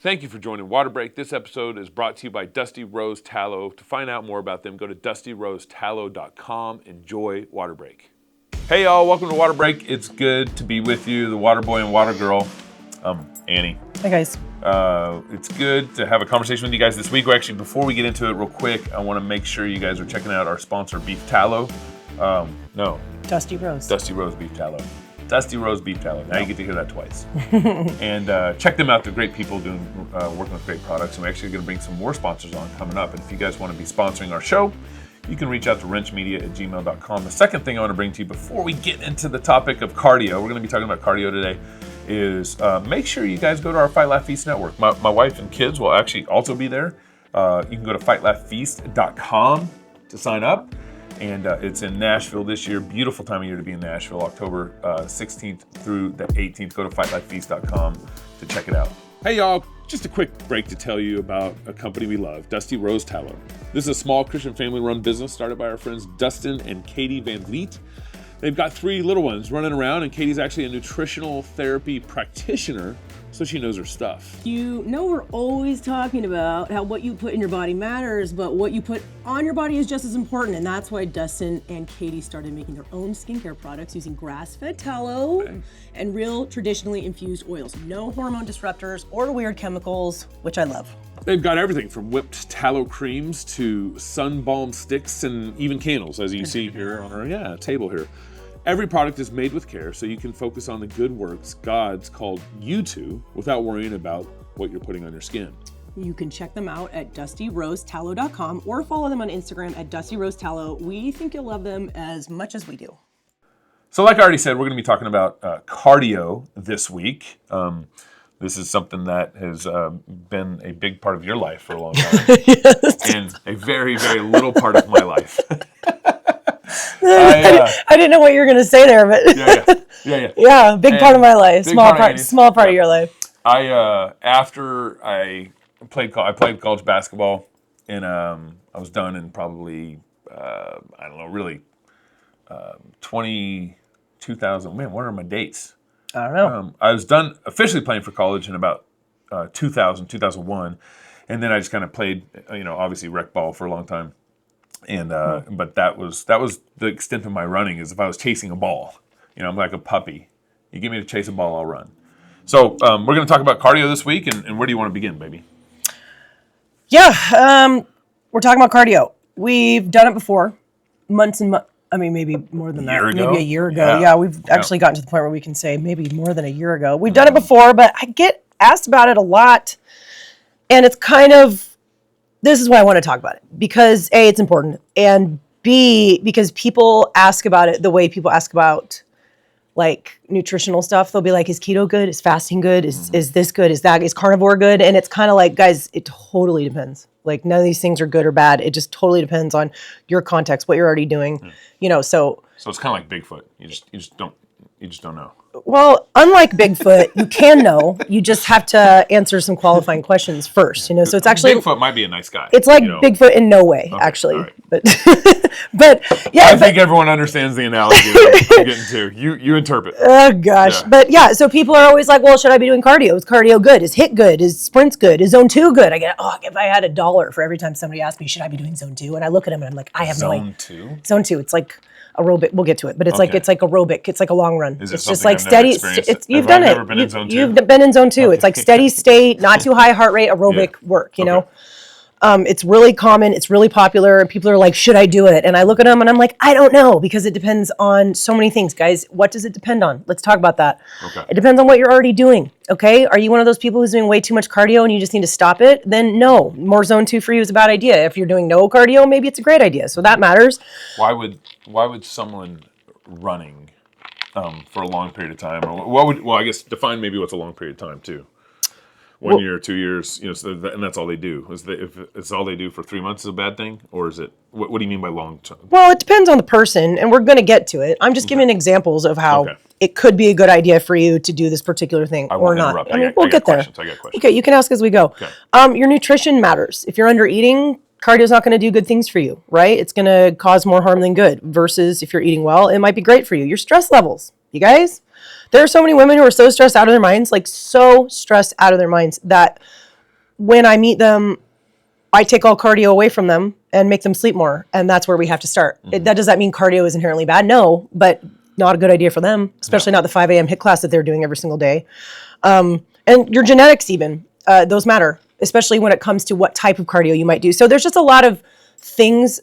Thank you for joining Waterbreak. This episode is brought to you by Dusty Rose Tallow. To find out more about them, go to dustyrosetallow.com. Enjoy Waterbreak. Hey y'all, welcome to Waterbreak. It's good to be with you, the water boy and water girl, Annie. Hi guys. It's good to have a conversation with you guys this week. Actually, before we get into it real quick, I want to make sure you guys are checking out our sponsor, Beef Tallow. Dusty Rose. Dusty Rose Beef Tallow. Dusty Rose Beef Tallow. Now you get to hear that twice. And check them out. They're great people working with great products. And we're actually going to bring some more sponsors on coming up. And if you guys want to be sponsoring our show, you can reach out to RenchMedia@gmail.com. The second thing I want to bring to you before we get into the topic of cardio, we're going to be talking about cardio today, is make sure you guys go to our Fight Laugh Feast network. My wife and kids will actually also be there. You can go to fightlaughfeast.com to sign up. And it's in Nashville this year. Beautiful time of year to be in Nashville, October 16th through the 18th. Go to fightlaughfeast.com to check it out. Hey y'all, just a quick break to tell you about a company we love, Dusty Rose Tallow. This is a small Christian family-run business started by our friends Dustin and Katie Van Vliet. They've got 3 little ones running around, and Katie's actually a nutritional therapy practitioner, so she knows her stuff. You know we're always talking about how what you put in your body matters, but what you put on your body is just as important, and that's why Dustin and Katie started making their own skincare products using grass-fed tallow and real traditionally infused oils. No hormone disruptors or weird chemicals, which I love. They've got everything from whipped tallow creams to sun balm sticks and even candles, as you see here on our table here. Every product is made with care so you can focus on the good works God's called you to without worrying about what you're putting on your skin. You can check them out at dustyrosetallow.com or follow them on Instagram at dustyrosetallow. We think you'll love them as much as we do. So like I already said, we're going to be talking about cardio this week. This is something that has been a big part of your life for a long time. Yes. And a very, very little part of my life. I didn't know what you were going to say there, but yeah, big part of my life, small part of your life. After I played college basketball, and I was done in probably 2000. Man, what are my dates? I don't know. I was done officially playing for college in about 2001, and then I just kind of played, obviously rec ball for a long time. And but that was the extent of my running. Is if I was chasing a ball, I'm like a puppy. You get me to chase a ball, I'll run. So we're going to talk about cardio this week, and where do you want to begin, baby? Yeah, we're talking about cardio. We've done it before, months and months. I mean, maybe more than that. Maybe a year ago. Yeah, we've actually gotten to the point where we can say maybe more than a year ago. We've done it before, but I get asked about it a lot, and it's kind of. This is why I want to talk about it, because A, it's important, and B, because people ask about it the way people ask about like nutritional stuff. They'll be like, is keto good? Is fasting good? Is this good? Is carnivore good? And it's kind of like, guys, it totally depends. Like none of these things are good or bad. It just totally depends on your context, what you're already doing, So it's kind of like Bigfoot. You just don't know. Well, unlike Bigfoot, you can know. You just have to answer some qualifying questions first, So it's actually Bigfoot might be a nice guy. It's like Bigfoot in no way, actually. Right. But yeah, I think everyone understands the analogy I'm getting to. You interpret. Oh gosh, so people are always like, "Well, should I be doing cardio? Is cardio good? Is HIIT good? Is sprints good? Is zone 2 good?" I get, if I had $1 for every time somebody asks me, "Should I be doing zone 2?" and I look at them and I'm like, "I have no idea." Zone 2. Zone 2. It's like aerobic. We'll get to it, but it's like aerobic. It's like a long run. Is it's it just like I've steady. You've done it. You've been in zone 2. Okay. It's like steady state, not too high heart rate, aerobic work. You know. It's really common. It's really popular. And people are like, should I do it? And I look at them and I'm like, I don't know, because it depends on so many things, guys. What does it depend on? Let's talk about that. Okay. It depends on what you're already doing. Okay. Are you one of those people who's doing way too much cardio and you just need to stop it? Then no, more zone 2 for you is a bad idea. If you're doing no cardio, maybe it's a great idea. So that matters. Why would someone running for a long period of time, or I guess define maybe what's a long period of time too. 1 year, 2 years, and that's all they do. If it's all they do for 3 months is a bad thing, or is it? What do you mean by long term? Well, it depends on the person, and we're going to get to it. I'm just giving examples of how it could be a good idea for you to do this particular thing or not. We'll get there. I got questions. Okay, you can ask as we go. Okay. Your nutrition matters. If you're under eating, cardio's not going to do good things for you, right? It's going to cause more harm than good. Versus if you're eating well, it might be great for you. Your stress levels, you guys. There are so many women who are so stressed out of their minds, that when I meet them, I take all cardio away from them and make them sleep more. And that's where we have to start. Does that mean cardio is inherently bad? No, but not a good idea for them, especially not the 5 a.m. HIIT class that they're doing every single day. And your genetics even, those matter, especially when it comes to what type of cardio you might do. So there's just a lot of things,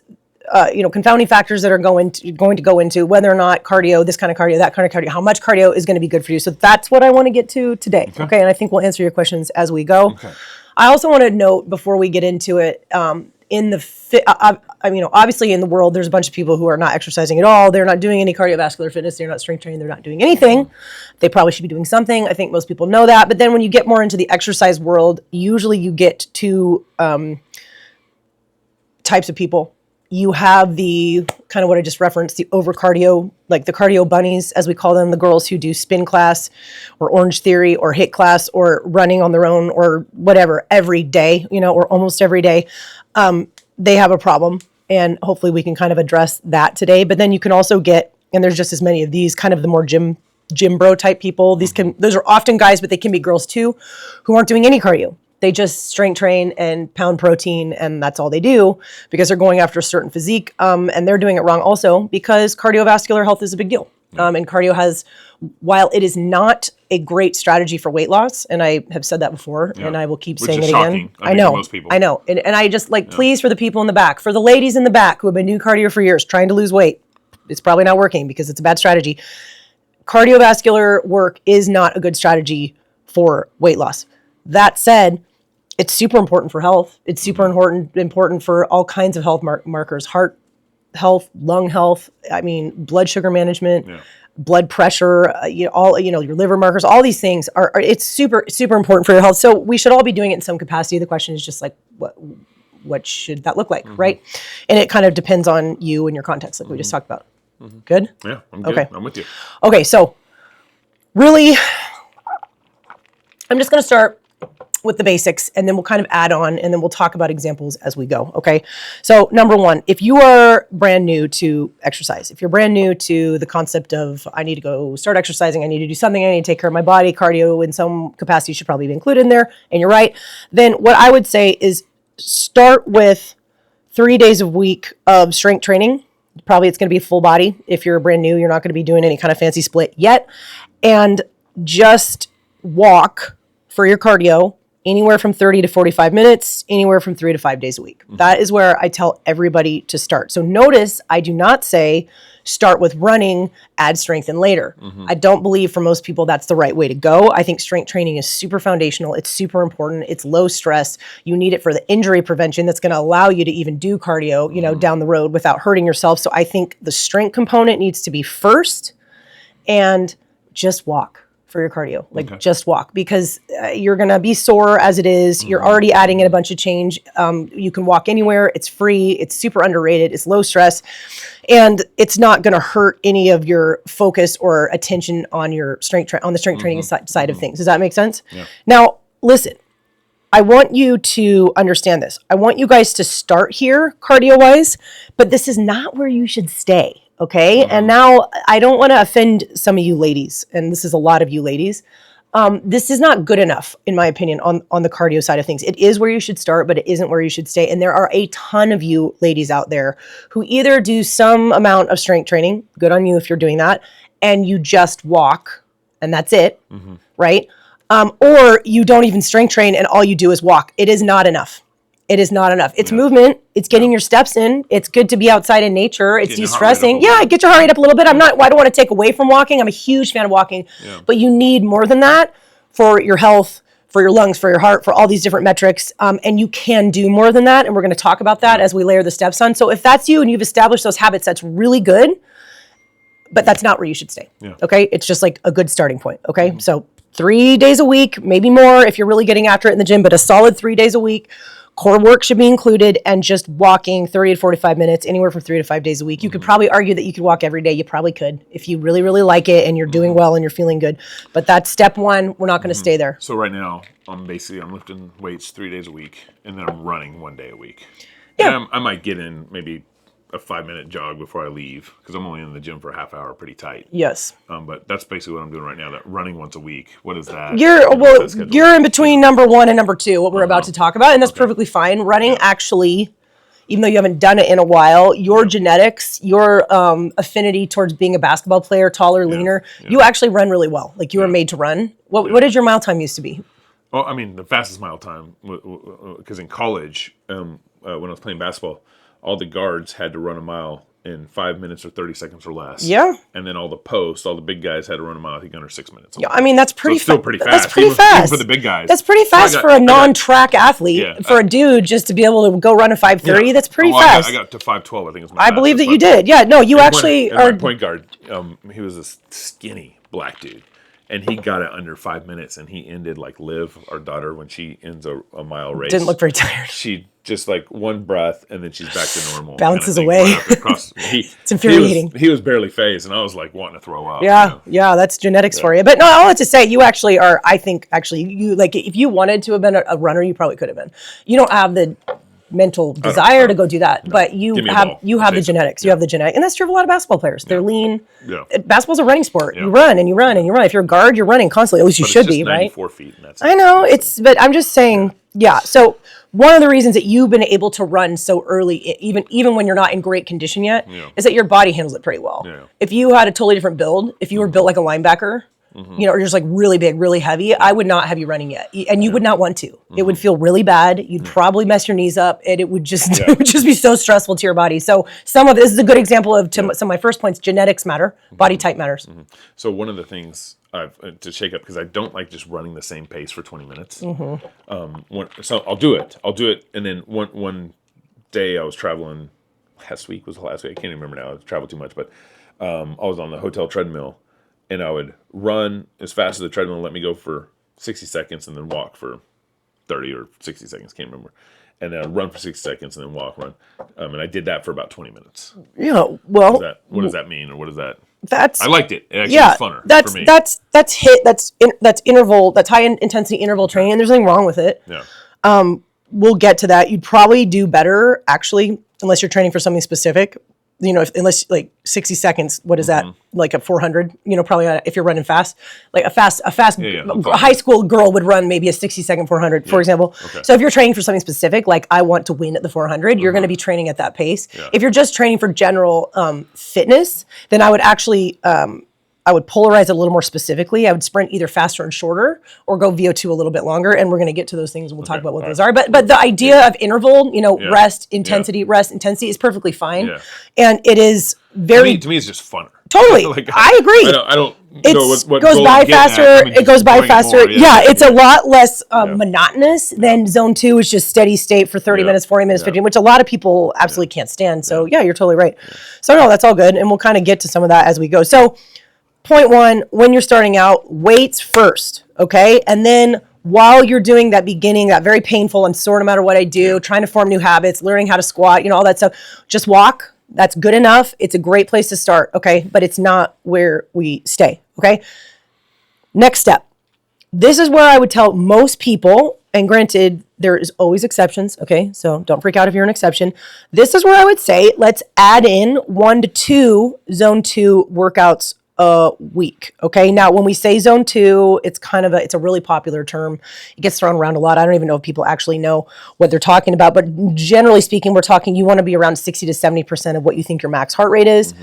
confounding factors that are going to go into whether or not cardio, this kind of cardio, that kind of cardio, how much cardio is going to be good for you. So that's what I want to get to today. Okay. And I think we'll answer your questions as we go. Okay. I also want to note before we get into it, obviously in the world, there's a bunch of people who are not exercising at all. They're not doing any cardiovascular fitness. They're not strength training. They're not doing anything. They probably should be doing something. I think most people know that. But then when you get more into the exercise world, usually you get two types of people. You have the kind of what I just referenced, the over cardio, like the cardio bunnies, as we call them, the girls who do spin class or Orange Theory or HIIT class or running on their own or whatever every day, or almost every day. They have a problem, and hopefully we can kind of address that today. But then you can also get, and there's just as many of these, kind of the more gym bro type people. Those are often guys, but they can be girls too, who aren't doing any cardio. They just strength train and pound protein, and that's all they do because they're going after a certain physique, and they're doing it wrong also because cardiovascular health is a big deal. And cardio has, while it is not a great strategy for weight loss, and I have said that before, and I will keep saying it again. I know, most people. I know. And I just please, for the people in the back, for the ladies in the back who have been doing cardio for years, trying to lose weight, it's probably not working because it's a bad strategy. Cardiovascular work is not a good strategy for weight loss. That said, it's super important for health. It's super important for all kinds of health markers, heart health, lung health. Blood sugar management, blood pressure. Your liver markers. All these things are. It's super super important for your health. So we should all be doing it in some capacity. The question is just like what should that look like, right? And it kind of depends on you and your context, like we just talked about. Good. Yeah, I'm good. Okay. I'm with you. Okay, so really, I'm just going to start with the basics, and then we'll kind of add on, and then we'll talk about examples as we go, okay? So number one, if you are brand new to exercise, if you're brand new to the concept of I need to go start exercising, I need to do something, I need to take care of my body, cardio in some capacity should probably be included in there, and you're right, then what I would say is start with 3 days a week of strength training. Probably it's going to be full body. If you're brand new, you're not going to be doing any kind of fancy split yet, and just walk for your cardio anywhere from 30 to 45 minutes, anywhere from 3 to 5 days a week. That is where I tell everybody to start. So notice I do not say start with running, add strength in later. I don't believe for most people that's the right way to go. I think strength training is super foundational. It's super important. It's low stress. You need it for the injury prevention that's going to allow you to even do cardio, down the road without hurting yourself. So I think the strength component needs to be first, and just walk for your cardio. Just walk, because you're going to be sore as it is. You're already adding in a bunch of change. You can walk anywhere. It's free. It's super underrated. It's low stress. And it's not going to hurt any of your focus or attention on your on the strength training side of things. Does that make sense? Yeah. Now, listen, I want you to understand this. I want you guys to start here cardio-wise, but this is not where you should stay. Okay. And now I don't want to offend some of you ladies, and this is a lot of you ladies. This is not good enough, in my opinion, on the cardio side of things. It is where you should start, but it isn't where you should stay. And there are a ton of you ladies out there who either do some amount of strength training, good on you if you're doing that, and you just walk and that's it, right? Or you don't even strength train and all you do is walk. It is not enough. It is not enough. It's movement. It's getting your steps in. It's good to be outside in nature. It's de-stressing. Yeah, get your heart rate up a little bit. I don't want to take away from walking. I'm a huge fan of walking. Yeah. But you need more than that for your health, for your lungs, for your heart, for all these different metrics. And you can do more than that. And we're going to talk about that as we layer the steps on. So if that's you and you've established those habits, that's really good. But that's not where you should stay. Yeah. Okay? It's just like a good starting point. Okay? So 3 days a week, maybe more if you're really getting after it in the gym, but a solid 3 days a week. Core work should be included, and just walking 30 to 45 minutes, anywhere from 3 to 5 days a week. You could probably argue that you could walk every day. You probably could if you really, really like it and you're doing well and you're feeling good. But that's step one. We're not going to stay there. So right now, I'm lifting weights 3 days a week, and then I'm running 1 day a week. Yeah. And I might get in maybe a 5-minute jog before I leave because I'm only in the gym for a half hour, pretty tight. Yes. But that's basically what I'm doing right now. That running once a week. What is that? You're in between number 1 and number 2, what we're about to talk about, and that's perfectly fine. Running actually, even though you haven't done it in a while, your genetics, your affinity towards being a basketball player, taller, leaner, you actually run really well. Like you were made to run. What did your mile time used to be? Well, I mean, the fastest mile time, because in college, when I was playing basketball, all the guards had to run a mile in 5 minutes or 30 seconds or less. Yeah. And then all the posts, all the big guys had to run a mile, I think, under 6 minutes. Yeah, I mean, that's pretty still pretty fast. That's pretty even fast. for the big guys. That's pretty fast for a non-track athlete. For a dude just to be able to go run a 5:30, that's pretty fast. I got to 5:12, I think it was my I believe that you did. Yeah, no, you actually are. My point guard, he was a skinny black dude. And he got it under 5 minutes, and he ended like Liv, our daughter, when she ends a mile race. Didn't look very tired. She just like one breath, and then she's back to normal. Bounces away. It's infuriating. He was barely phased, and I was like wanting to throw up. Yeah, that's genetics for you. But no, all I have to say, you actually are. I think actually, you like if you wanted to have been a runner, you probably could have been. You don't have the mental desire to go do that, but you have the genetics. You have the genetic, and that's true of a lot of basketball players. They're lean. Yeah. Basketball's a running sport. You run and you run and you run. If you're a guard, you're running constantly. At least you should be, right? 94 feet. And that's I know but I'm just saying. Yeah. So one of the reasons that you've been able to run so early, even when you're not in great condition yet, is that your body handles it pretty well. Yeah. If you had a totally different build, if you were built like a linebacker. Or you're just like really big, really heavy, I would not have you running yet. And you would not want to. It would feel really bad. You'd probably mess your knees up, and it would just be so stressful to your body. So this is a good example of some of my first points. Genetics matter. Body type matters. So one of the things to shake up, because I don't like just running the same pace for 20 minutes. So I'll do it. And then one day I was traveling, last week, I can't even remember now. I traveled too much, but I was on the hotel treadmill. And I would run as fast as the treadmill would let me go for 60 seconds and then walk for 30 or 60 seconds, can't remember. And then I'd run for 60 seconds and then run. And I did that for about 20 minutes. Yeah, well. What does that mean, or what is that? I liked it. It actually was funner for me. That's interval, that's high intensity interval training, and there's nothing wrong with it. Yeah. We'll get to that. You'd probably do better, actually, unless you're training for something specific. Unless like 60 seconds, what is that? Like a 400, probably if you're running fast, like a high school girl would run maybe a 60-second 400, for example. Okay. So if you're training for something specific, like I want to win at the 400, you're going to be training at that pace. Yeah. If you're just training for general fitness, then I would actually, I would polarize it a little more specifically. I would sprint either faster and shorter or go VO2 a little bit longer. And we're going to get to those things and we'll talk about what those are. But the idea of interval, rest, intensity is perfectly fine. Yeah. And it is very... To me, it's just funner. Totally. I agree. I don't what goes by faster. It goes by faster. Yeah, it's a lot less monotonous than zone 2 is just steady state for 30 minutes, 40 minutes, 15, which a lot of people absolutely can't stand. So yeah, you're totally right. So no, that's all good. And we'll kind of get to some of that as we go. So point 1, when you're starting out, weights first, okay? And then while you're doing that beginning, that very painful, I'm sore no matter what I do, trying to form new habits, learning how to squat, all that stuff, just walk. That's good enough. It's a great place to start, okay? But it's not where we stay, okay? Next step. This is where I would tell most people, and granted, there is always exceptions, okay? So don't freak out if you're an exception. This is where I would say, let's add in 1 to 2 zone 2 workouts a week. Okay. Now, when we say zone 2, it's it's a really popular term. It gets thrown around a lot. I don't even know if people actually know what they're talking about, but generally speaking, we're talking, you want to be around 60 to 70% of what you think your max heart rate is.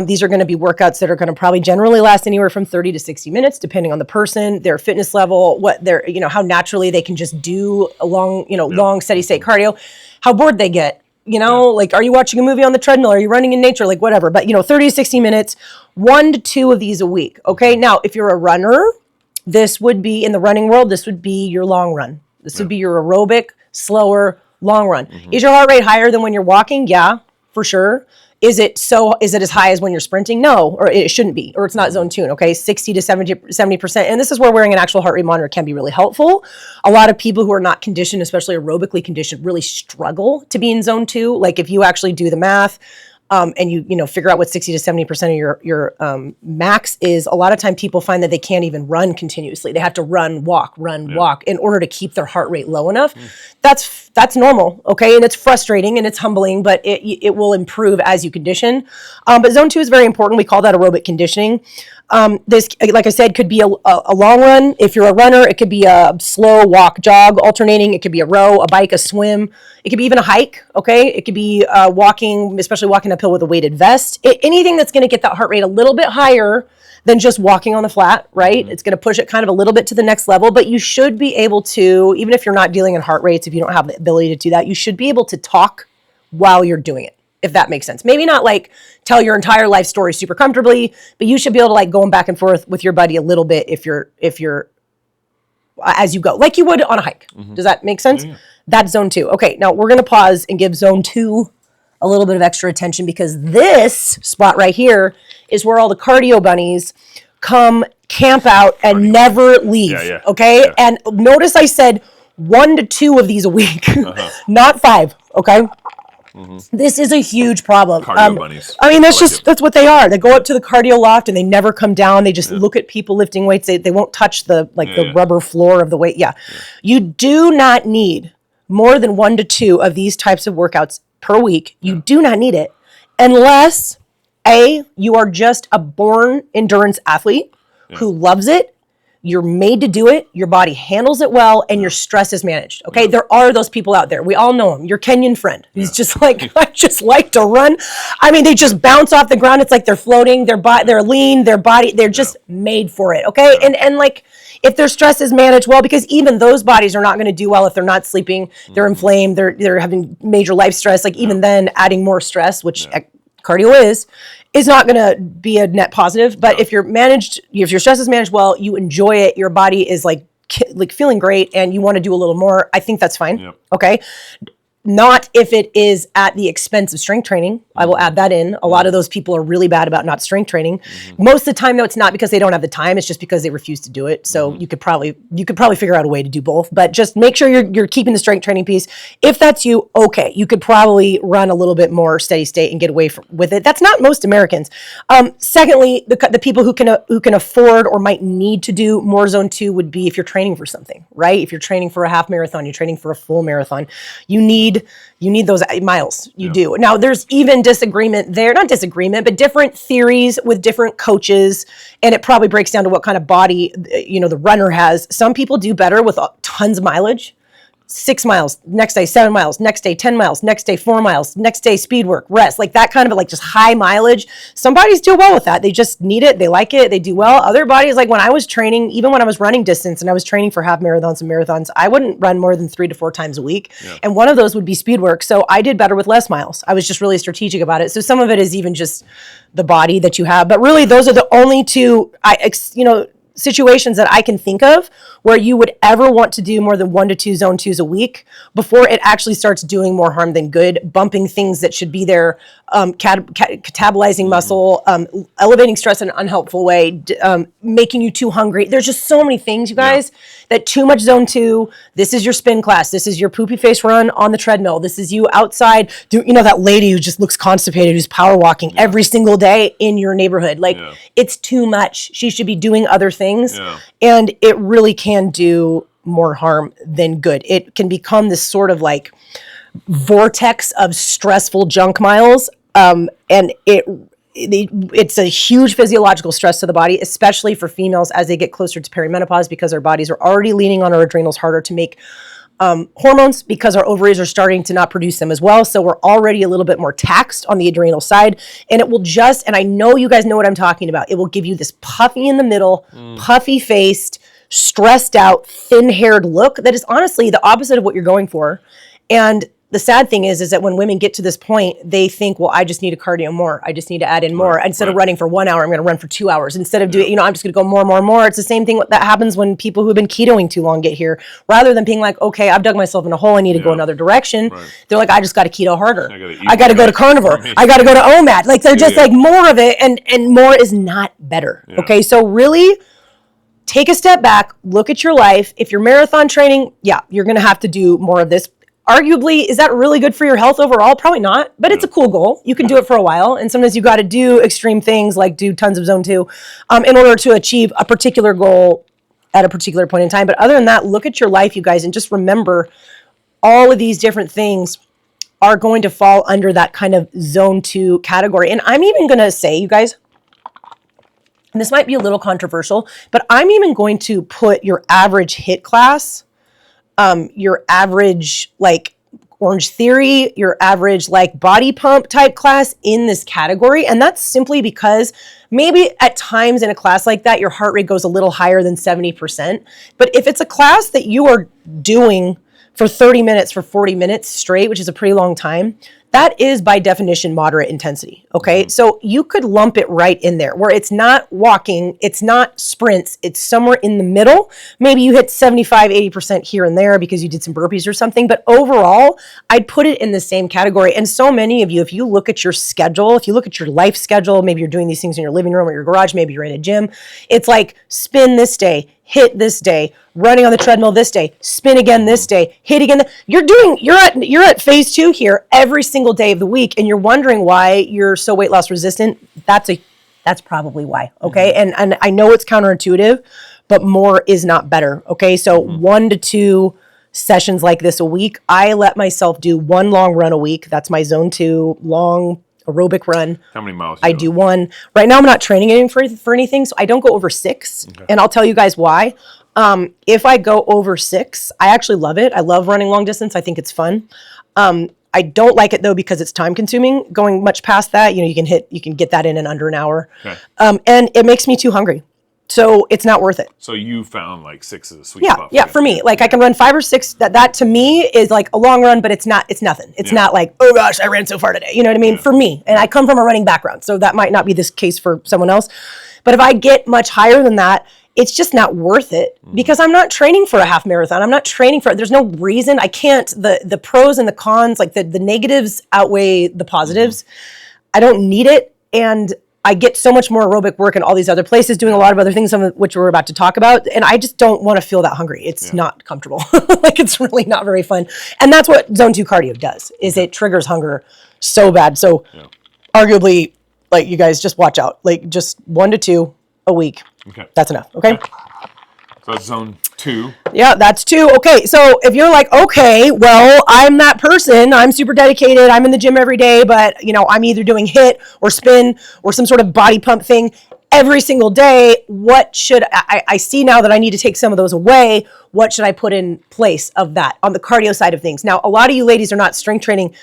These are going to be workouts that are going to probably generally last anywhere from 30 to 60 minutes, depending on the person, their fitness level, what their, how naturally they can just do a long, long steady state cardio, how bored they get. Like, are you watching a movie on the treadmill? Are you running in nature? Like, whatever. But, 30 to 60 minutes, 1 to 2 of these a week. Okay. Now, if you're a runner, this would be, in the running world, this would be your long run. This would be your aerobic, slower, long run. Is your heart rate higher than when you're walking? Yeah, for sure. Is it as high as when you're sprinting? No, or it shouldn't be, or it's not zone 2, okay? 60 to 70%. And this is where wearing an actual heart rate monitor can be really helpful. A lot of people who are not conditioned, especially aerobically conditioned, really struggle to be in zone 2. Like if you actually do the math, and you figure out what 60 to 70% of your max is, a lot of time people find that they can't even run continuously. They have to run, walk in order to keep their heart rate low enough. That's That's normal, okay? And it's frustrating and it's humbling, but it will improve as you condition. But zone 2 is very important. We call that aerobic conditioning. This, like I said, could be a long run. If you're a runner, it could be a slow walk, jog, alternating. It could be a row, a bike, a swim. It could be even a hike, okay? It could be walking, especially walking uphill with a weighted vest. Anything that's going to get that heart rate a little bit higher than just walking on the flat, right? It's going to push it kind of a little bit to the next level, but you should be able to, even if you're not dealing in heart rates, if you don't have the ability to do that, you should be able to talk while you're doing it, if that makes sense. Maybe not like tell your entire life story super comfortably, but you should be able to like going back and forth with your buddy a little bit if you're as you go, like you would on a hike. Does that make sense? Yeah. That's zone 2. Okay, now we're going to pause and give zone 2 a little bit of extra attention because this spot right here is where all the cardio bunnies come camp out and never leave. Okay? Yeah. And notice I said 1 to 2 of these a week, not 5. Okay? This is a huge problem. Cardio bunnies. I mean, that's what they are. They go up to the cardio loft and they never come down. They just look at people lifting weights. They won't touch the rubber floor of the weight. Yeah. You do not need more than 1 to 2 of these types of workouts per week. You do not need it unless you are just a born endurance athlete who loves it. You're made to do it. Your body handles it well, and your stress is managed. Okay, there are those people out there. We all know him. Your Kenyan friend. He's just like, I just like to run. I mean, they just bounce off the ground. It's like they're floating. They're lean. Their body. They're just made for it. Okay, and like if their stress is managed well, because even those bodies are not going to do well if they're not sleeping. They're inflamed. They're having major life stress. Like even then, adding more stress, which cardio is not going to be a net positive. But if your stress is managed well, you enjoy it, your body is like feeling great and you want to do a little more, I think that's fine. Yep. Okay. Not if it is at the expense of strength training. I will add that in. A lot of those people are really bad about not strength training. Most of the time, though, it's not because they don't have the time. It's just because they refuse to do it. So you could probably figure out a way to do both. But just make sure you're keeping the strength training piece. If that's you, okay, you could probably run a little bit more steady state and get away with it. That's not most Americans. Secondly, the people who can afford or might need to do more zone 2 would be if you're training for something, right? If you're training for a half marathon, you're training for a full marathon, you need those miles. You do. Now, there's even disagreement there, not disagreement, but different theories with different coaches. And it probably breaks down to what kind of body, the runner has. Some people do better with tons of mileage. 6 miles, next day 7 miles, next day 10 miles, next day 4 miles, next day speed work, rest, like that kind of like just high mileage. Some bodies do well with that. They just need it. They like it. They do well. Other bodies, like when I was training, even when I was running distance and I was training for half marathons and marathons, I wouldn't run more than 3 to 4 times a week. Yeah. And one of those would be speed work. So I did better with less miles. I was just really strategic about it. So some of it is even just the body that you have, but really those are the only two, situations that I can think of where you would ever want to do more than 1 to 2 zone 2s a week before it actually starts doing more harm than good, bumping things that should be there, catabolizing muscle, elevating stress in an unhelpful way, making you too hungry. There's just so many things, you guys, that too much zone 2, this is your spin class, this is your poopy face run on the treadmill, this is you outside, that lady who just looks constipated, who's power walking every single day in your neighborhood. Like, it's too much. She should be doing other things, and it really can do more harm than good. It can become this sort of like vortex of stressful junk miles, and it's a huge physiological stress to the body, especially for females as they get closer to perimenopause, because our bodies are already leaning on our adrenals harder to make hormones, because our ovaries are starting to not produce them as well. So we're already a little bit more taxed on the adrenal side, and it will and I know you guys know what I'm talking about, it will give you this puffy in the middle, puffy faced, stressed out, thin-haired look that is honestly the opposite of what you're going for. And the sad thing is that when women get to this point, they think, well, I just need to cardio more. I just need to add in more. Instead of running for 1 hour, I'm going to run for 2 hours. Instead of doing, I'm just going to go more. It's the same thing that happens when people who have been ketoing too long get here. Rather than being like, okay, I've dug myself in a hole, I need to go another direction. They're like, I just got to keto harder. I got to go to carnivore. I got to go to OMAD. Like, they're just like more of it, and more is not better. Okay, so really take a step back, look at your life. If you're marathon training, you're going to have to do more of this. Arguably, is that really good for your health overall? Probably not, but it's a cool goal. You can do it for a while, and sometimes you got to do extreme things like do tons of zone 2 in order to achieve a particular goal at a particular point in time. But other than that, look at your life, you guys, and just remember all of these different things are going to fall under that kind of zone 2 category. And I'm even going to say, you guys, and this might be a little controversial, but I'm even going to put your average HIIT class, your average like Orange Theory, your average like body pump type class in this category. And that's simply because maybe at times in a class like that, your heart rate goes a little higher than 70%. But if it's a class that you are doing for 30 minutes, for 40 minutes straight, which is a pretty long time, that is by definition moderate intensity, okay? So you could lump it right in there where it's not walking, it's not sprints, it's somewhere in the middle. Maybe you hit 75, 80% here and there because you did some burpees or something, but overall, I'd put it in the same category. And so many of you, if you look at your schedule, if you look at your life schedule, maybe you're doing these things in your living room or your garage, maybe you're in a gym, it's like spin this day, hit this day, running on the treadmill this day, spin again this day, hit again. You're at phase 2 here every single day of the week, and you're wondering why you're so weight loss resistant. That's probably why. Okay. And I know it's counterintuitive, but more is not better. Okay. So 1 to 2 sessions like this a week. I let myself do 1 long run a week. That's my zone 2 long aerobic run. How many miles? I do 1. Right now I'm not training anything for anything, so I don't go over 6. Okay. And I'll tell you guys why. If I go over 6, I actually love it. I love running long distance. I think it's fun. I don't like it though because it's time consuming. Going much past that, you can get that in under an hour. Okay. And it makes me too hungry. So it's not worth it. So you found like 6 is a sweet spot. Yeah, for me. Like I can run 5 or 6. That to me is like a long run, but it's nothing. It's not like, oh gosh, I ran so far today. You know what I mean? Yeah. For me. And I come from a running background, so that might not be this case for someone else. But if I get much higher than that, it's just not worth it because I'm not training for a half marathon. I'm not training for it. There's no reason. I can't, the pros and the cons, like the negatives outweigh the positives. I don't need it. And I get so much more aerobic work in all these other places, doing a lot of other things, some of which we're about to talk about. And I just don't want to feel that hungry. It's not comfortable. Like it's really not very fun. And that's what zone 2 cardio does, is it triggers hunger so bad. So arguably, like you guys just watch out, like just 1 to 2 a week. Okay. That's enough. Okay. So that's zone 2. Yeah, that's 2. Okay. So if you're like, okay, well, I'm that person, I'm super dedicated, I'm in the gym every day, but I'm either doing HIIT or spin or some sort of body pump thing every single day. What should I see now that I need to take some of those away? What should I put in place of that on the cardio side of things? Now, a lot of you ladies are not strength training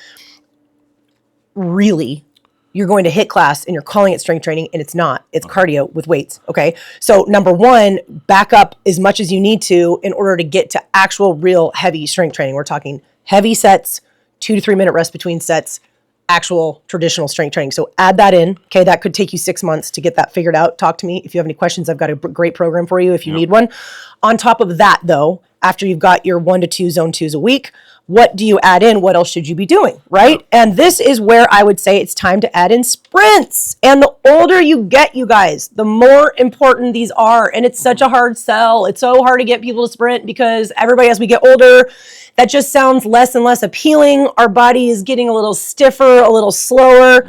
really. You're going to HIIT class and you're calling it strength training, and it's not. It's cardio with weights, okay? So number 1, back up as much as you need to in order to get to actual real heavy strength training. We're talking heavy sets, 2 to 3 minute rest between sets, actual traditional strength training. So add that in, okay? That could take you 6 months to get that figured out. Talk to me if you have any questions. I've got a great program for you if you need one. On top of that though, after you've got your 1 to 2 zone 2s a week, what do you add in? What else should you be doing, right? And this is where I would say it's time to add in sprints. And the older you get, you guys, the more important these are. And it's such a hard sell. It's so hard to get people to sprint because everybody, as we get older, that just sounds less and less appealing. Our body is getting a little stiffer, a little slower.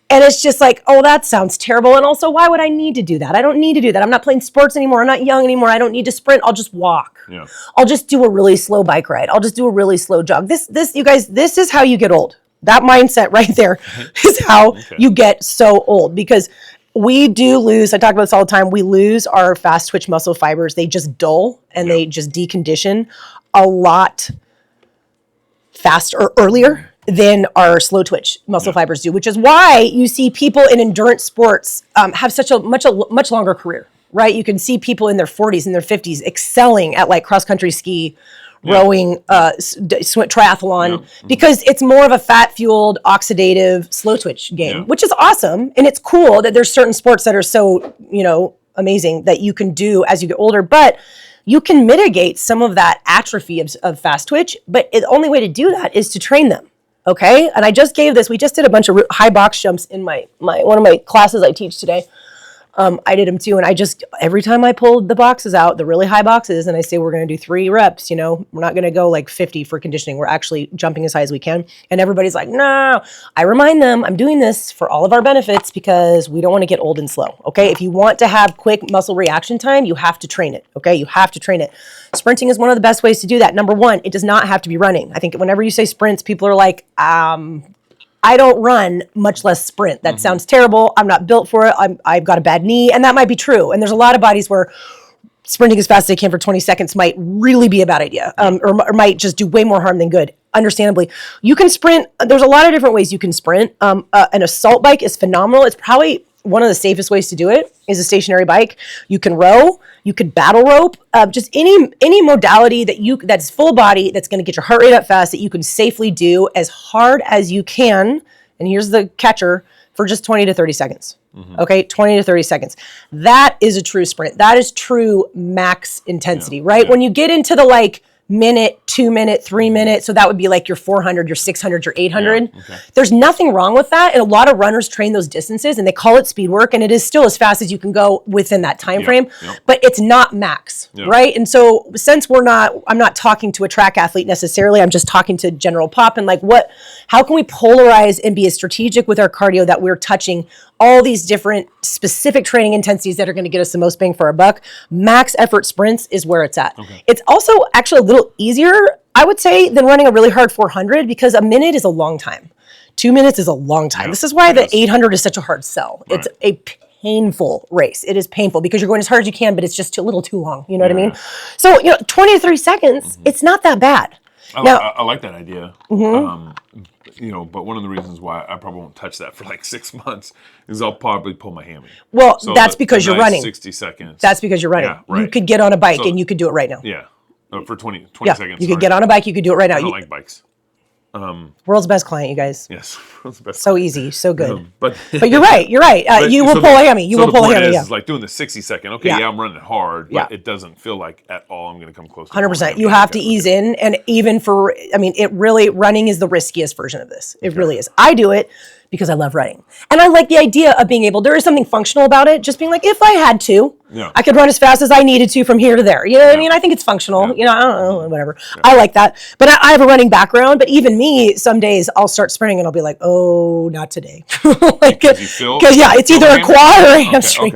And it's just like, oh, that sounds terrible. And also, why would I need to do that? I don't need to do that. I'm not playing sports anymore. I'm not young anymore. I don't need to sprint. I'll just walk. Yeah. I'll just do a really slow bike ride. I'll just do a really slow jog. This, you guys, this is how you get old. That mindset right there is how you get so old, because we do lose, I talk about this all the time, we lose our fast twitch muscle fibers. They just dull and they just decondition a lot faster or earlier than our slow twitch muscle fibers do, which is why you see people in endurance sports have such a much longer career, right? You can see people in their 40s and their 50s excelling at like cross-country ski, rowing, triathlon, because it's more of a fat-fueled, oxidative, slow twitch game, which is awesome. And it's cool that there's certain sports that are so, amazing that you can do as you get older, but you can mitigate some of that atrophy of fast twitch, but the only way to do that is to train them. Okay. And I just gave this, we just did a bunch of high box jumps in my one of my classes I teach today. I did them too. And I just, every time I pulled the boxes out, the really high boxes, and I say, we're going to do 3 reps, you know, we're not going to go like 50 for conditioning. We're actually jumping as high as we can. And everybody's like, no. I remind them, I'm doing this for all of our benefits because we don't want to get old and slow. Okay. If you want to have quick muscle reaction time, you have to train it. Okay. You have to train it. Sprinting is one of the best ways to do that. Number one, it does not have to be running. I think whenever you say sprints, people are like, I don't run, much less sprint. That sounds terrible. I'm not built for it. I've got a bad knee. And that might be true. And there's a lot of bodies where sprinting as fast as they can for 20 seconds might really be a bad idea, or might just do way more harm than good. Understandably, you can sprint. There's a lot of different ways you can sprint. An assault bike is phenomenal. It's probably one of the safest ways to do it is a stationary bike. You can row, you could battle rope, just any modality that's full body, that's going to get your heart rate up fast, that you can safely do as hard as you can. And here's the catcher, for just 20 to 30 seconds. Okay, 20 to 30 seconds. That is a true sprint. That is true max intensity, right? Yeah. When you get into the like minute, 2 minute, 3 minute, so that would be like your 400, your 600, your 800. Yeah, okay. There's nothing wrong with that. And a lot of runners train those distances and they call it speed work, and it is still as fast as you can go within that time frame, but it's not max, right? And so since I'm not talking to a track athlete necessarily, I'm just talking to general pop, and like how can we polarize and be as strategic with our cardio that we're touching all these different specific training intensities that are going to get us the most bang for our buck. Max effort sprints is where it's at. Okay. It's also actually a little easier, I would say, than running a really hard 400, because a minute is a long time. 2 minutes is a long time. This is why the 800 is such a hard sell. Right. It's a painful race. It is painful because you're going as hard as you can, but it's just a little too long. You know what I mean? So, 20 to 30 seconds, it's not that bad. I like that idea. But one of the reasons why I probably won't touch that for like 6 months is I'll probably pull my hammy. Well, so that's because you're running. 60 seconds. That's because you're running. Yeah, right. You could get on a bike and you could do it right now. Yeah. For 20 seconds. You could get on a bike. You could do it right now. I don't like bikes. World's best client, you guys. Yes. World's best so client. Easy. So good. But you're right. You're right. You will pull a hammy. You will pull a hammy. It's like doing the 60 second. Okay, I'm running hard, but it doesn't feel like at all I'm going to come close. 100%. You have to ease in. And even running is the riskiest version of this. It really is. I do it because I love running. And I like the idea of being able, there is something functional about it. Just being like, if I had to, I could run as fast as I needed to from here to there. You know what I mean? I think it's functional. I don't know, whatever. I like that. But I have a running background. But even me, some days I'll start sprinting and I'll be like, oh, not today. Because it's either a quad or a hamstring.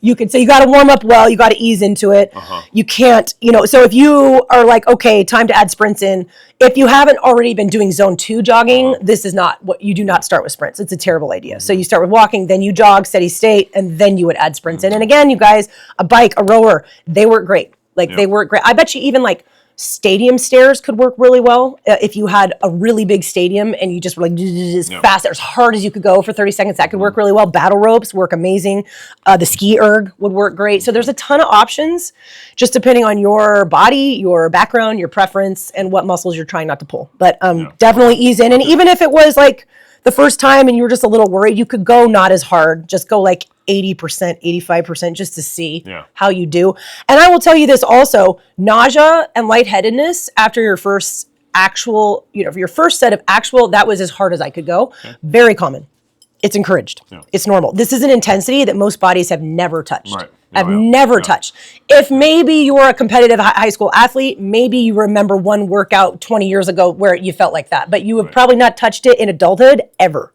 You can say you got to warm up well. You got to ease into it. You can't, so if you are like, okay, time to add sprints in, if you haven't already been doing zone 2 jogging, this is not what you do not start with sprints. It's a terrible idea. So you start with walking, then you jog, steady state, and then you would add sprints in. And again, you guys, a bike, a rower, they work great. They work great. I bet you even like stadium stairs could work really well. If you had a really big stadium and you just were like as fast, as hard as you could go for 30 seconds, that could work really well. Battle ropes work amazing. The ski erg would work great. So there's a ton of options, just depending on your body, your background, your preference, and what muscles you're trying not to pull. But definitely ease in. And even if it was like the first time and you were just a little worried, you could go not as hard. Just go like 80%, 85% just to see how you do. And I will tell you this also, nausea and lightheadedness after your first actual, your first set of actual, that was as hard as I could go. Very common. It's encouraged. It's normal. This is an intensity that most bodies have never touched. Right. I've never touched. If maybe you were a competitive high school athlete, maybe you remember one workout 20 years ago where you felt like that, but you have probably not touched it in adulthood ever.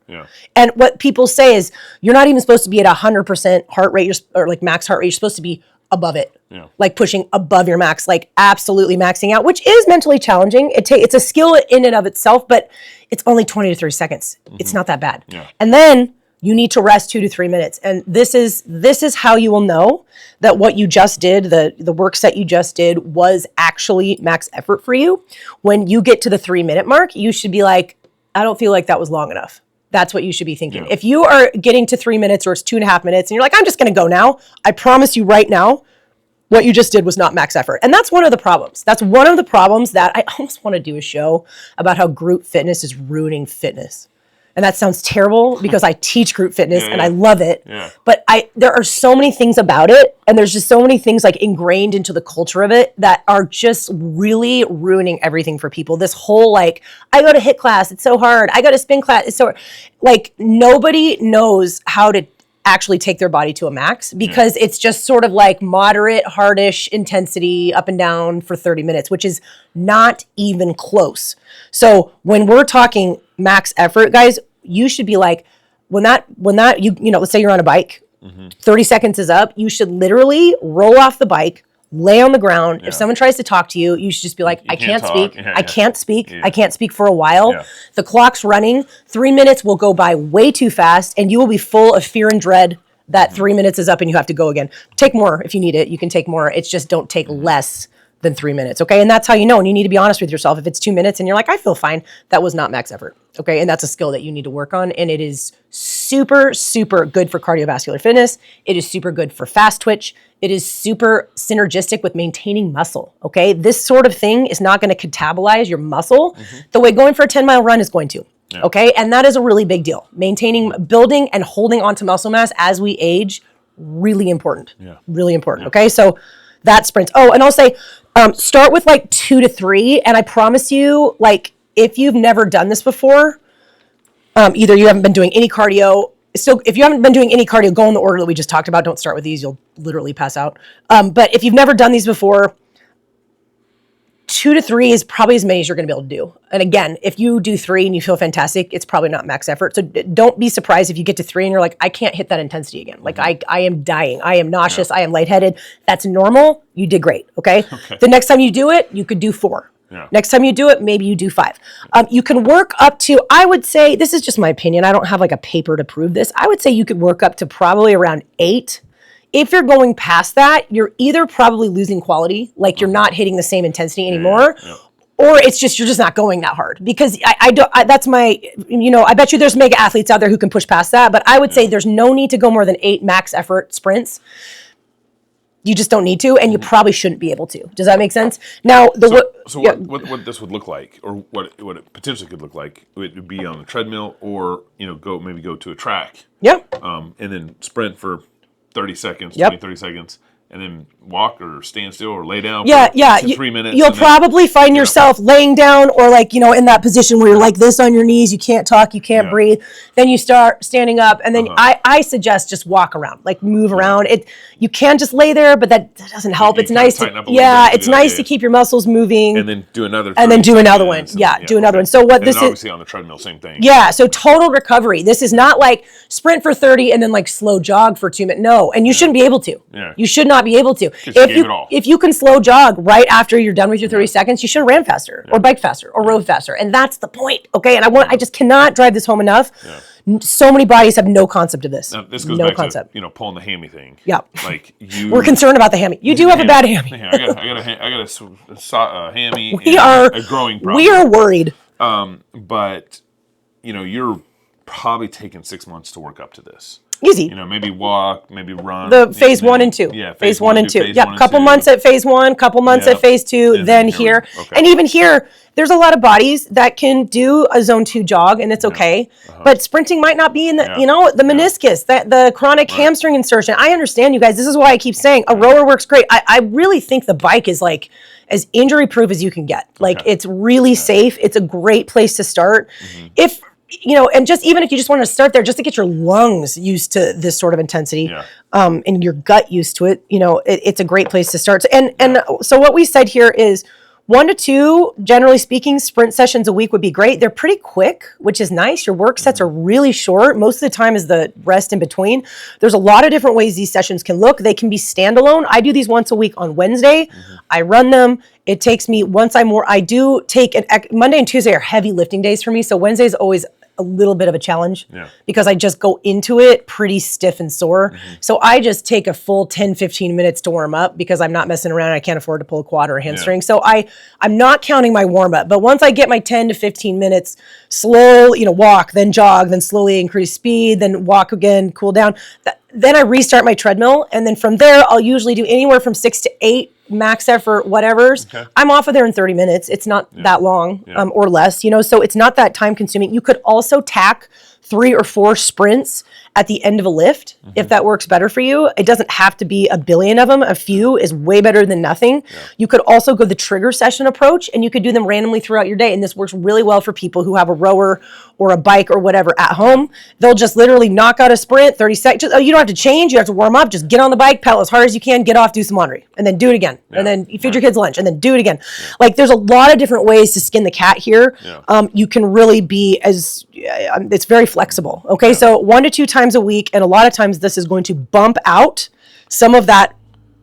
And what people say is you're not even supposed to be at 100% heart rate or like max heart rate. You're supposed to be above it, like pushing above your max, like absolutely maxing out, which is mentally challenging. It's a skill in and of itself, but it's only 20 to 30 seconds. It's not that bad. And then you need to rest 2 to 3 minutes. And this is how you will know that what you just did, the work set you just did, was actually max effort for you. When you get to the 3 minute mark, you should be like, I don't feel like that was long enough. That's what you should be thinking. If you are getting to 3 minutes or it's 2.5 minutes and you're like, I'm just going to go now, I promise you right now, what you just did was not max effort. And that's one of the problems. That's one of the problems that I almost want to do a show about how group fitness is ruining fitness. And that sounds terrible because I teach group fitness and I love it. But there are so many things about it, and there's just so many things like ingrained into the culture of it that are just really ruining everything for people. This whole like, I go to HIIT class, it's so hard. I go to spin class, it's so hard. Like nobody knows how to actually take their body to a max, because it's just sort of like moderate, hardish intensity up and down for 30 minutes, which is not even close. So when we're talking max effort, guys, you should be like, when that you know, let's say you're on a bike, 30 seconds is up, you should literally roll off the bike, lay on the ground. If someone tries to talk to you, you should just be like, I can't speak. I can't speak. I can't speak for a while. The clock's running. 3 minutes will go by way too fast, and you will be full of fear and dread that 3 minutes is up and you have to go again. Take more if you need it. You can take more. It's just don't take less than 3 minutes, okay? And that's how you know, and you need to be honest with yourself. If it's 2 minutes and you're like, I feel fine, that was not max effort, okay? And that's a skill that you need to work on, and it is super, super good for cardiovascular fitness. It is super good for fast twitch. It is super synergistic with maintaining muscle, okay? This sort of thing is not gonna catabolize your muscle the way going for a 10-mile run is going to, okay? And that is a really big deal. Maintaining, building, and holding onto muscle mass as we age, really important, really important, okay? So that sprints. Oh, and I'll say, start with like 2 to 3, and I promise you, like, if you've never done this before, either you haven't been doing any cardio. So if you haven't been doing any cardio, go in the order that we just talked about. Don't start with these. You'll literally pass out. But if you've never done these before, 2 to 3 is probably as many as you're going to be able to do. And again, if you do 3 and you feel fantastic, it's probably not max effort. So don't be surprised if you get to 3 and you're like, I can't hit that intensity again. Like I am dying. I am nauseous. I am lightheaded. That's normal. You did great. Okay. The next time you do it, you could do 4. Next time you do it, maybe you do 5. You can work up to, I would say, this is just my opinion. I don't have like a paper to prove this. I would say you could work up to probably around 8. If you're going past that, you're either probably losing quality, like you're not hitting the same intensity anymore, or it's just, you're just not going that hard. Because that's my, you know, I bet you there's mega athletes out there who can push past that, but I would say there's no need to go more than 8 max effort sprints. You just don't need to, and you probably shouldn't be able to. Does that make sense? Now, what this would look like, or what it potentially could look like, it would be on a treadmill, or go to a track. And then sprint for 30 seconds, 20, 30 seconds, and then walk or stand still or lay down for 3 minutes. You'll probably find yourself laying down, or like, in that position where you're like this on your knees, you can't talk, you can't breathe. Then you start standing up, and then I suggest just walk around, like move around. You can just lay there, but that doesn't help. It's nice to, it's nice to keep your muscles moving. And then do another. And then do another one. Do another one. So what this is, obviously on the treadmill, same thing. So total recovery. This is not like sprint for 30 and then like slow jog for 2 minutes. No, and you shouldn't be able to. You should not be able to. If you can slow jog right after you're done with your 30 seconds, you should have ran faster or biked faster or rode faster. And that's the point, okay? And I just cannot drive this home enough. So many bodies have no concept of this. Now, this goes back to pulling the hammy thing. Like we're concerned about the hammy. You do have a bad hammy. I got a hammy. A growing problem. We are worried. But you're probably taking 6 months to work up to this. Easy. Maybe walk, maybe run. The phase 1 and 2. Phase 1 and 2. Couple months at phase 1, couple months at phase 2, then here. Okay. And even here, there's a lot of bodies that can do a zone 2 jog, and it's okay. But sprinting might not be in the, the meniscus, the chronic hamstring insertion. I understand, you guys. This is why I keep saying a rower works great. I really think the bike is like as injury proof as you can get. Like it's really safe. It's a great place to start. If and just even if you just want to start there, just to get your lungs used to this sort of intensity, and your gut used to it, it's a great place to start. So what we said here is 1 to 2, generally speaking, sprint sessions a week would be great. They're pretty quick, which is nice. Your work sets are really short. Most of the time is the rest in between. There's a lot of different ways these sessions can look. They can be standalone. I do these once a week on Wednesday. I run them. It takes me I do take Monday and Tuesday are heavy lifting days for me. So Wednesday is always a little bit of a challenge because I just go into it pretty stiff and sore. So I just take a full 10, 15 minutes to warm up because I'm not messing around. I can't afford to pull a quad or a hamstring. So I'm not counting my warm up, but once I get my 10 to 15 minutes slow, walk, then jog, then slowly increase speed, then walk again, cool down. Then I restart my treadmill. And then from there, I'll usually do anywhere from 6 to 8 max effort, whatever's. I'm off of there in 30 minutes. It's not that long or less, so it's not that time consuming. You could also tack 3 or 4 sprints at the end of a lift, if that works better for you. It doesn't have to be a billion of them. A few is way better than nothing. You could also go the trigger session approach, and you could do them randomly throughout your day. And this works really well for people who have a rower or a bike or whatever at home. They'll just literally knock out a sprint, 30 seconds. You don't have to change. You have to warm up. Just get on the bike, pedal as hard as you can, get off, do some laundry, and then do it again. And then you feed your kids lunch, and then do it again. Like, there's a lot of different ways to skin the cat here. You can really be it's very flexible. Okay, so 1 to 2 times a week, and a lot of times this is going to bump out some of that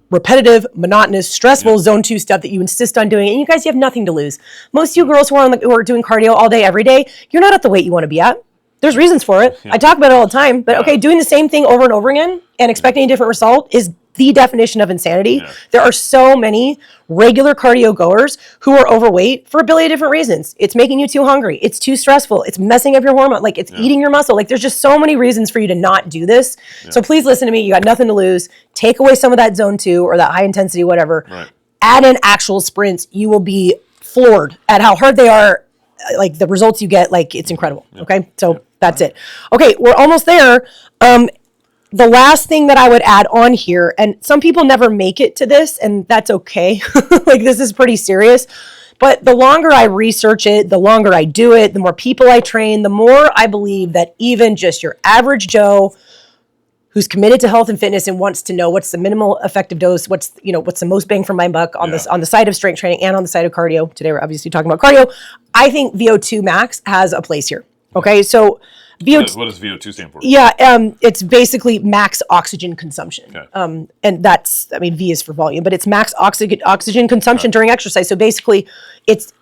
repetitive, monotonous, stressful zone 2 stuff that you insist on doing. And you guys, you have nothing to lose. Most of you girls who are doing cardio all day, every day, you're not at the weight you want to be at. There's reasons for it. I talk about it all the time. But okay, doing the same thing over and over again and expecting a different result is the definition of insanity. There are so many regular cardio goers who are overweight for a billion different reasons. It's making you too hungry. It's too stressful. It's messing up your hormone. Like, it's eating your muscle. Like, there's just so many reasons for you to not do this. So please listen to me. You got nothing to lose. Take away some of that zone 2 or that high intensity, whatever. Add in actual sprints. You will be floored at how hard they are. Like, the results you get, like, it's incredible. Okay. So that's it. Okay. We're almost there. The last thing that I would add on here, and some people never make it to this, and that's okay. Like, this is pretty serious. But the longer I research it, the longer I do it, the more people I train, the more I believe that even just your average Joe who's committed to health and fitness and wants to know what's the minimal effective dose, what's the most bang for my buck on this, on the side of strength training and on the side of cardio. Today we're obviously talking about cardio. I think VO2 max has a place here. Okay, so VO2. What does VO2 stand for? Yeah, it's basically max oxygen consumption. Okay. And that's, I mean, V is for volume, but it's max oxygen consumption during exercise. So basically, it's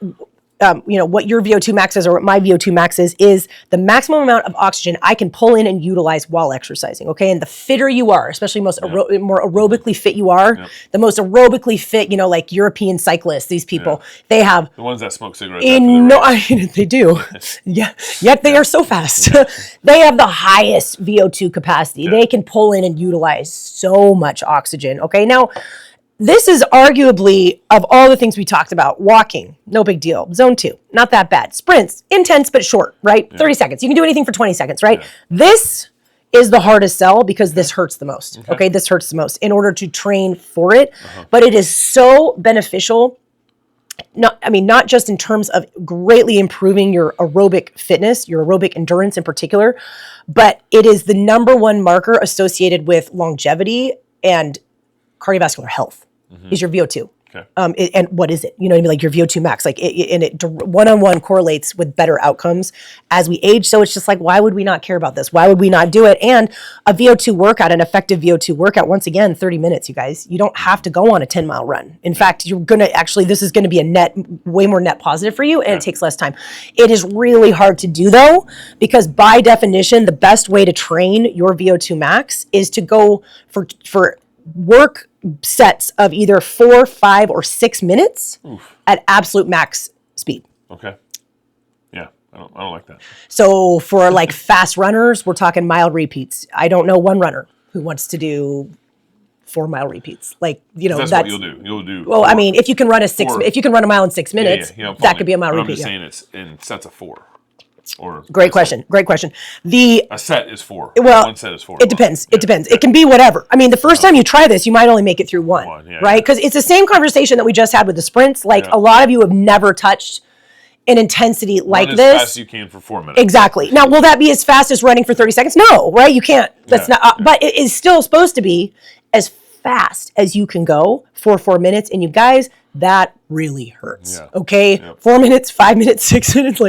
what your VO2 max is, or what my VO2 max is the maximum amount of oxygen I can pull in and utilize while exercising. Okay, and the fitter you are, especially more aerobically fit you are, the most aerobically fit, like European cyclists, these people, they have the ones that smoke cigarettes. They do. Yet they are so fast. They have the highest VO2 capacity. They can pull in and utilize so much oxygen. Okay, now, this is arguably, of all the things we talked about, walking, no big deal. Zone 2, not that bad. Sprints, intense but short, right? 30 seconds. You can do anything for 20 seconds, right? This is the hardest sell because this hurts the most. Okay, this hurts the most in order to train for it. But it is so beneficial, not just in terms of greatly improving your aerobic fitness, your aerobic endurance in particular, but it is the number one marker associated with longevity and cardiovascular health. Is your VO2. Okay. And what is it? You know what I mean? Like your VO2 max, it one-on-one correlates with better outcomes as we age. So it's just like, why would we not care about this? Why would we not do it? And a VO2 workout, an effective VO2 workout, once again, 30 minutes, you guys. You don't have to go on a 10-mile run. In fact, this is going to be way more net positive for you, and it takes less time. It is really hard to do, though, because by definition, the best way to train your VO2 max is to go for work sets of either 4, 5, or 6 minutes at absolute max speed. Okay. Yeah, I don't like that. So for like fast runners, we're talking mile repeats. I don't know one runner who wants to do 4-mile repeats. Like, that's what you'll do. You'll do. Well, I mean, if you can run a mile in 6 minutes, that could be a mile repeat. I'm just saying it's in sets of 4. Great question. A set is 4. Well, one set is 4. It depends. It depends. It can be whatever. I mean, the first time you try this, you might only make it through one, right? Because it's the same conversation that we just had with the sprints. Like, a lot of you have never touched an intensity like this. As fast as you can for 4 minutes. Exactly. Now, will that be as fast as running for 30 seconds? No, right? You can't. That's not. But it is still supposed to be as fast as you can go for 4 minutes. And you guys, that really hurts. Okay. 4 minutes, 5 minutes, 6 minutes,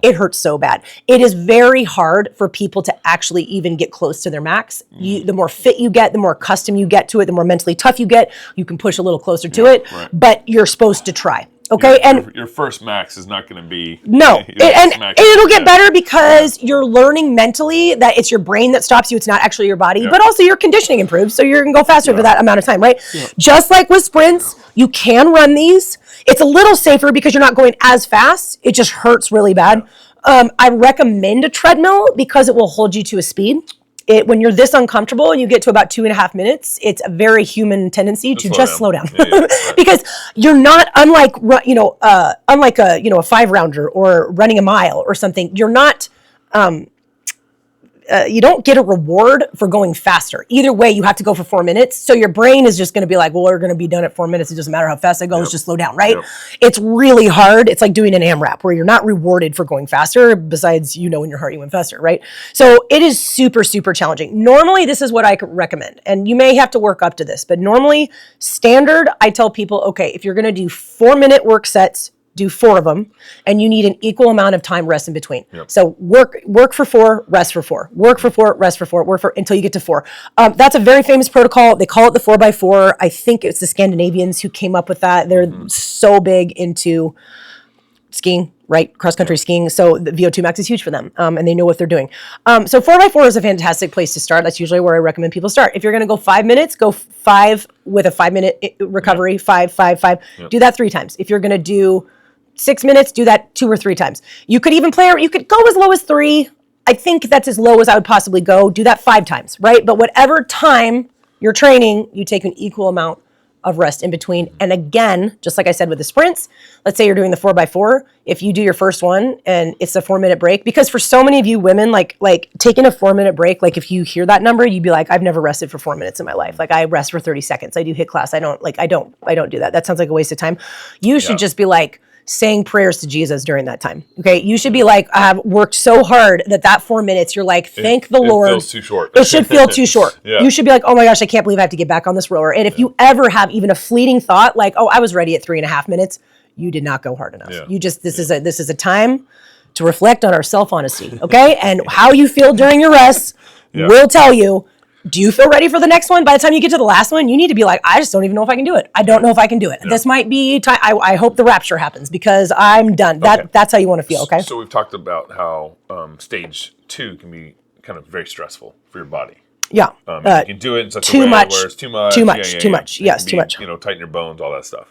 it hurts so bad. It is very hard for people to actually even get close to their max. The more fit you get, the more accustomed you get to it, the more mentally tough you get, you can push a little closer to it, but you're supposed to try. Okay, your first max is not going to be and it'll get better because you're learning mentally that it's your brain that stops you. It's not actually your body, but also your conditioning improves, so you're going to go faster for that amount of time, right? Just like with sprints, you can run these. It's a little safer because you're not going as fast. It just hurts really bad. I recommend a treadmill because it will hold you to a speed. When you're this uncomfortable and you get to about 2.5 minutes, it's a very human tendency to just slow down. Because you're not, unlike a 5-rounder or running a mile or something, you're not you don't get a reward for going faster. Either way, you have to go for 4 minutes. So your brain is just going to be like, well, we're going to be done at 4 minutes. It doesn't matter how fast I go. Let's just slow down, right? It's really hard. It's like doing an AMRAP where you're not rewarded for going faster besides, in your heart you went faster, right? So it is super, super challenging. Normally, this is what I could recommend. And you may have to work up to this, but normally standard, I tell people, okay, if you're going to do 4-minute work sets, do 4 of them, and you need an equal amount of time rest in between. So work for 4, rest for 4, work for 4, rest for 4, work for until you get to 4. That's a very famous protocol. They call it the 4x4. I think it's the Scandinavians who came up with that. They're so big into skiing, right? Cross-country skiing. So the VO2 max is huge for them, and they know what they're doing. So 4x4 is a fantastic place to start. That's usually where I recommend people start. If you're going to go 5 minutes, go 5 with a 5-minute recovery, 5, 5, 5. Do that 3 times. If you're going to do 6 minutes, do that 2 or 3 times. You could even you could go as low as 3. I think that's as low as I would possibly go. Do that 5 times, right? But whatever time you're training, you take an equal amount of rest in between. And again, just like I said with the sprints, let's say you're doing the 4x4. If you do your first one and it's a 4-minute break, because for so many of you women, like taking a 4-minute break, like if you hear that number, you'd be like, I've never rested for 4 minutes in my life. Like I rest for 30 seconds. I do HIIT class. I don't do that. That sounds like a waste of time. You should just be like, saying prayers to Jesus during that time. Okay. You should be like, I have worked so hard that 4 minutes, you're like, thank the Lord. It feels too short. It should feel too short. You should be like, oh my gosh, I can't believe I have to get back on this rower. And if you ever have even a fleeting thought, like, oh, I was ready at 3.5 minutes, you did not go hard enough. You just, this is a time to reflect on our self-honesty. Okay. And how you feel during your rest will tell you, do you feel ready for the next one? By the time you get to the last one, you need to be like, I just don't even know if I can do it. I don't know if I can do it. This might be time. I hope the rapture happens because I'm done. That's how you want to feel, okay? So we've talked about how stage 2 can be kind of very stressful for your body. Yeah. You can do it in such a way where it's too much. Too much. Yes, too much. Tighten your bones, all that stuff.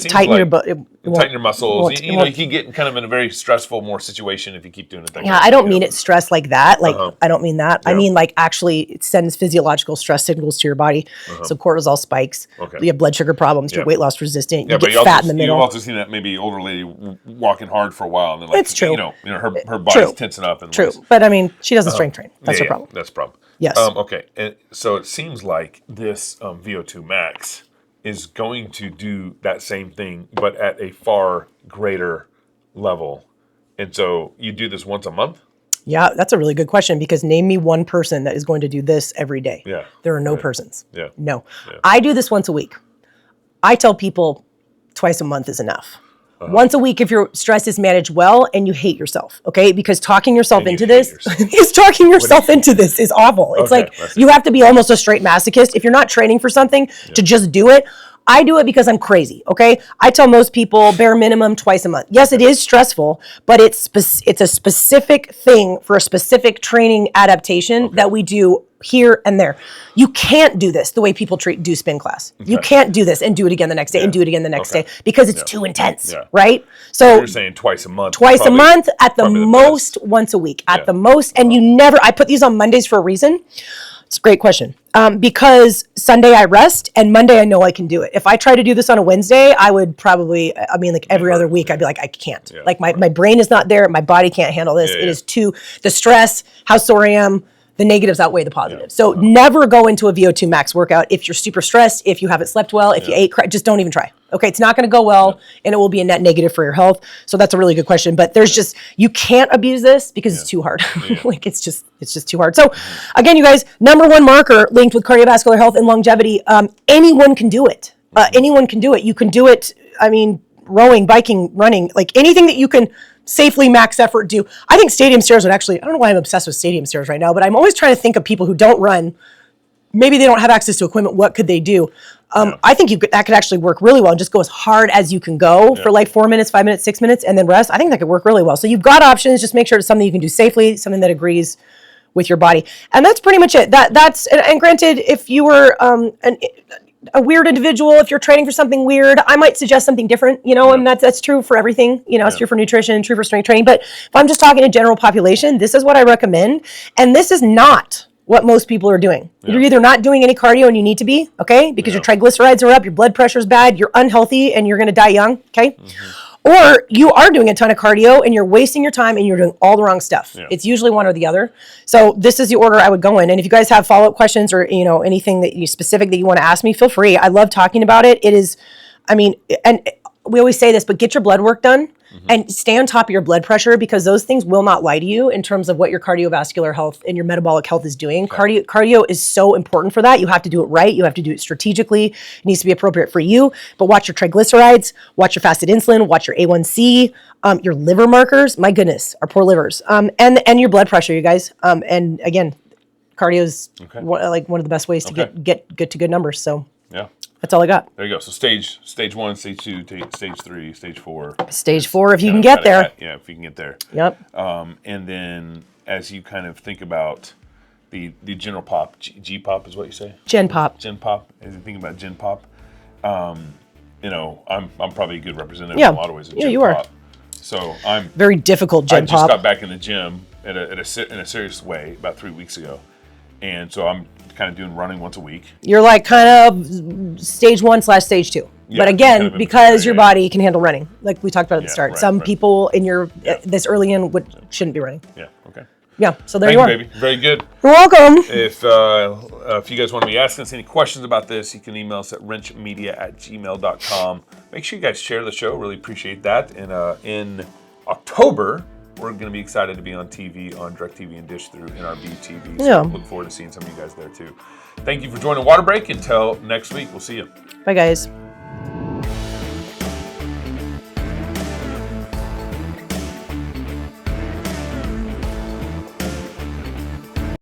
Tighten your muscles. You can get kind of in a very stressful, more situation if you keep doing it. I don't mean it stress like that. Like I don't mean that. I mean like actually it sends physiological stress signals to your body. So cortisol spikes. You have blood sugar problems. You're weight loss resistant. You get fat in the middle. You've also seen that maybe older lady walking hard for a while and then it's true. Her body's tensing up. And true, but I mean she doesn't strength train. That's her problem. That's the problem. Yes. Okay, and so it seems like this VO2 max is going to do that same thing, but at a far greater level. And so you do this once a month? Yeah, that's a really good question because name me one person that is going to do this every day. There are no persons. No. I do this once a week. I tell people twice a month is enough. Once a week if your stress is managed well and you hate yourself, okay? Because talking yourself into this is awful. It's like you have to be almost a straight masochist if you're not training for something to just do it. I do it because I'm crazy, okay? I tell most people bare minimum twice a month. Yes, it is stressful, but it's a specific thing for a specific training adaptation that we do here and there. You can't do this the way people do spin class. You can't do this and do it again the next day and do it again the next day because it's too intense, right? So you're saying twice a month. Twice a month, at the most once a week, at the most. And I put these on Mondays for a reason. It's a great question. Because Sunday I rest and Monday I know I can do it. If I try to do this on a Wednesday, I would probably, every other week I'd be like, I can't. Like my brain is not there. My body can't handle this. It is the stress, how sore I am, the negatives outweigh the positives. So never go into a VO2 max workout if you're super stressed, if you haven't slept well, if you ate, just don't even try. Okay, it's not going to go well and it will be a net negative for your health. So that's a really good question, but you can't abuse this because it's too hard. Like it's just too hard. So again, you guys, number one marker linked with cardiovascular health and longevity, anyone can do it. Anyone can do it. You can do it. Rowing, biking, running, like anything that you can safely max effort do. I think stadium stairs would actually, I don't know why I'm obsessed with stadium stairs right now, but I'm always trying to think of people who don't run. Maybe they don't have access to equipment. What could they do? I think that could actually work really well and just go as hard as you can go for like 4 minutes, 5 minutes, 6 minutes, and then rest. I think that could work really well. So you've got options. Just make sure it's something you can do safely, something that agrees with your body. And that's pretty much it. And granted, if you were a weird individual, if you're training for something weird, I might suggest something different, and that's true for everything, it's true for nutrition, true for strength training. But if I'm just talking to general population, this is what I recommend. And this is not what most people are doing. You're either not doing any cardio and you need to be, okay? Because your triglycerides are up, your blood pressure's bad, you're unhealthy, and you're going to die young, okay? Or you are doing a ton of cardio and you're wasting your time and you're doing all the wrong stuff. Yeah. It's usually one or the other. So this is the order I would go in. And if you guys have follow-up questions or, anything that you specific that you want to ask me, feel free. I love talking about it. It is, and we always say this, but get your blood work done and stay on top of your blood pressure, because those things will not lie to you in terms of what your cardiovascular health and your metabolic health is doing. Okay. Cardio is so important for that. You have to do it right. You have to do it strategically. It needs to be appropriate for you. But watch your triglycerides, watch your fasted insulin, watch your A1C, your liver markers. My goodness, our poor livers, and your blood pressure, you guys. And again, cardio is one of the best ways to get to good numbers. So yeah. That's all I got. There you go. So stage 1, stage 2, stage 3, stage 4. Stage 4, if you can get there. If you can get there. Yep. And then as you kind of think about the general pop, G-pop is what you say? Gen pop. Gen pop. As you think about gen pop, I'm probably a good representative in a lot of ways of gen you pop. are. So I'm very difficult gen pop. I just got back in the gym in a serious way about 3 weeks ago, and so I'm kind of doing running once a week. You're like kind of stage 1/stage 2. Yeah, but again, kind of because your body can handle running, like we talked about at the start. Some people in your this early in shouldn't be running. Yeah. Okay. Yeah. So there you are. Thank you, baby. Very good. You're welcome. If you guys want to be asking us any questions about this, you can email us at RenchMedia@gmail.com. Make sure you guys share the show. Really appreciate that. And in October, we're going to be excited to be on TV, on DirecTV and Dish through NRB TV. So look forward to seeing some of you guys there too. Thank you for joining Waterbreak. Until next week, we'll see you. Bye, guys.